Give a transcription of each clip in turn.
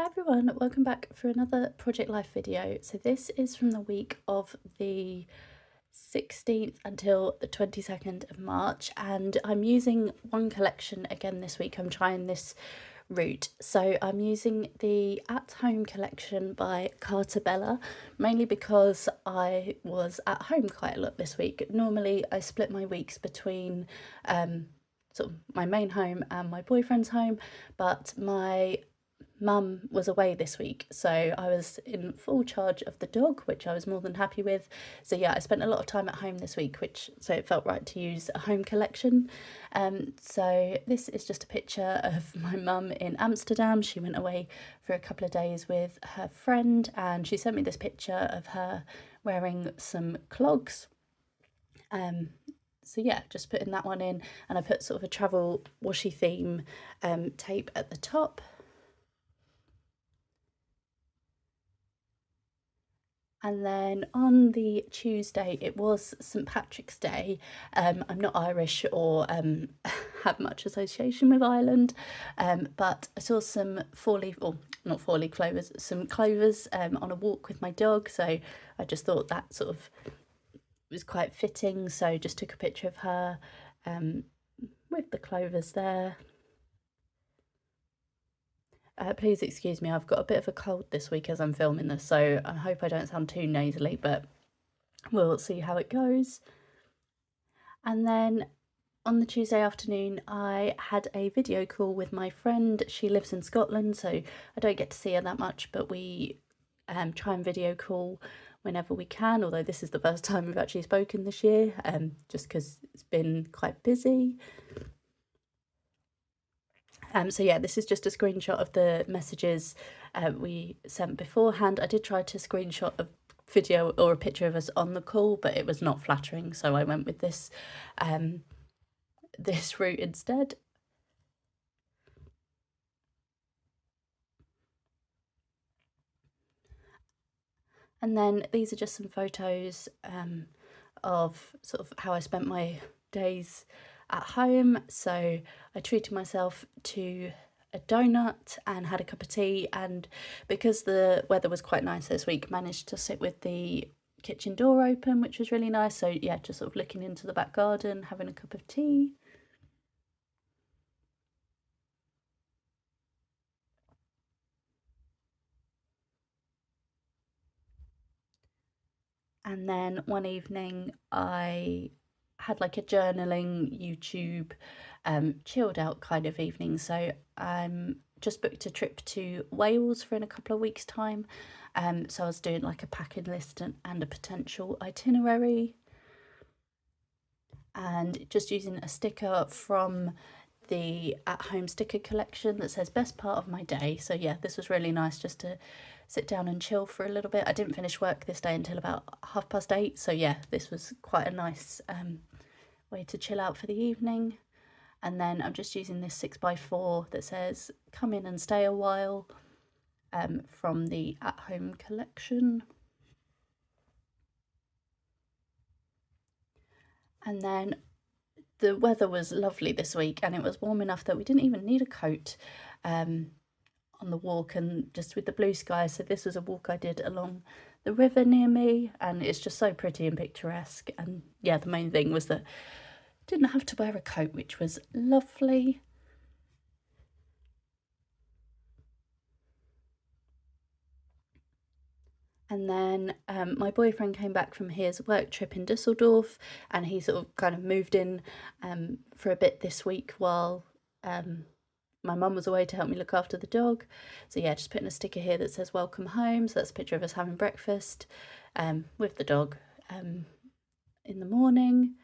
Hi everyone, welcome back for another Project Life video. So this is from the week of the 16th until the 22nd of March, and I'm using one collection again this week. I'm trying this route. So I'm using the At Home collection by Carter Bella, mainly because I was at home quite a lot this week. Normally I split my weeks between sort of my main home and my boyfriend's home, but my Mum was away this week, so I was in full charge of the dog, which I was more than happy with. So yeah, I spent a lot of time at home this week, so it felt right to use a home collection. So this is just a picture of my mum in Amsterdam. She went away for a couple of days with her friend, and she sent me this picture of her wearing some clogs. So yeah, just putting that one in, and I put sort of a travel washi theme tape at the top. And then on the Tuesday, it was St Patrick's Day. I'm not Irish or have much association with Ireland, but I saw some four-leaf, or not four-leaf clovers, some clovers on a walk with my dog. So I just thought that sort of was quite fitting. So just took a picture of her with the clovers there. Please excuse me, I've got a bit of a cold this week as I'm filming this, so I hope I don't sound too nasally, but we'll see how it goes. And then on the Tuesday afternoon, I had a video call with my friend. She lives in Scotland, so I don't get to see her that much, but we try and video call whenever we can, although this is the first time we've actually spoken this year, just because it's been quite busy. So yeah, this is just a screenshot of the messages we sent beforehand. I did try to screenshot a video or a picture of us on the call, but it was not flattering, so I went with this this route instead. And then these are just some photos of sort of how I spent my days at home. So I treated myself to a donut and had a cup of tea, and because the weather was quite nice this week, managed to sit with the kitchen door open, which was really nice. So yeah, just sort of looking into the back garden, having a cup of tea. And then one evening I had like a journaling YouTube chilled out kind of evening. So just booked a trip to Wales for in a couple of weeks' time. So I was doing like a packing list and a potential itinerary, and just using a sticker from the At Home sticker collection that says best part of my day. So yeah, this was really nice just to sit down and chill for a little bit. I didn't finish work this day until about 8:30, so yeah, this was quite a nice way to chill out for the evening. And then I'm just using this 6x4 that says come in and stay a while from the At Home collection. And then the weather was lovely this week, and it was warm enough that we didn't even need a coat on the walk, and just with the blue sky. So this was a walk I did along the river near me, and it's just so pretty and picturesque. And yeah, the main thing was that I didn't have to wear a coat, which was lovely. And then my boyfriend came back from his work trip in Dusseldorf, and he sort of kind of moved in for a bit this week while my mum was away to help me look after the dog. So yeah, just putting a sticker here that says welcome home. So that's a picture of us having breakfast with the dog in the morning.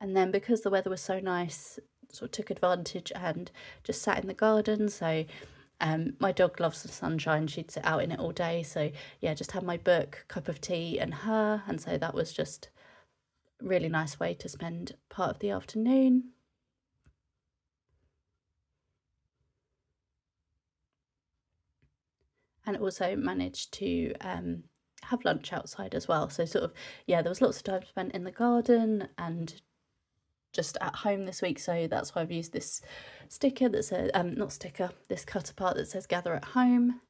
And then because the weather was so nice, sort of took advantage and just sat in the garden. So my dog loves the sunshine, she'd sit out in it all day. So yeah, just had my book, cup of tea and her, and so that was just a really nice way to spend part of the afternoon. And also managed to have lunch outside as well. So sort of, yeah, there was lots of time spent in the garden and just at home this week, so that's why I've used this sticker that says, not sticker, this cut apart that says gather at home.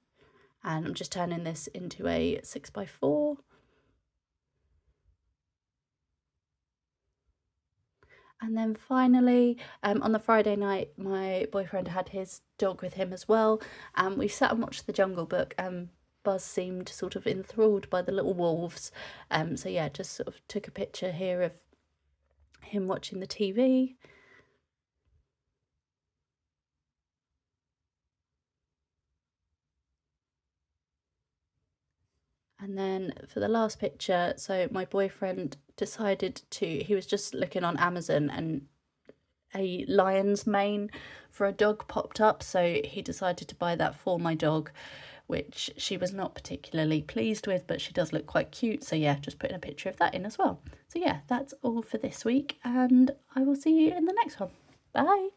And I'm just turning this into a 6x4. And then finally, on the Friday night, my boyfriend had his dog with him as well, and we sat and watched The Jungle Book, and Buzz seemed sort of enthralled by the little wolves. So yeah, just sort of took a picture here of him watching the TV. And then for the last picture, so my boyfriend decided he was just looking on Amazon and a lion's mane for a dog popped up, so he decided to buy that for my dog, which she was not particularly pleased with, but she does look quite cute, so yeah, just putting a picture of that in as well. So yeah, that's all for this week, and I will see you in the next one. Bye!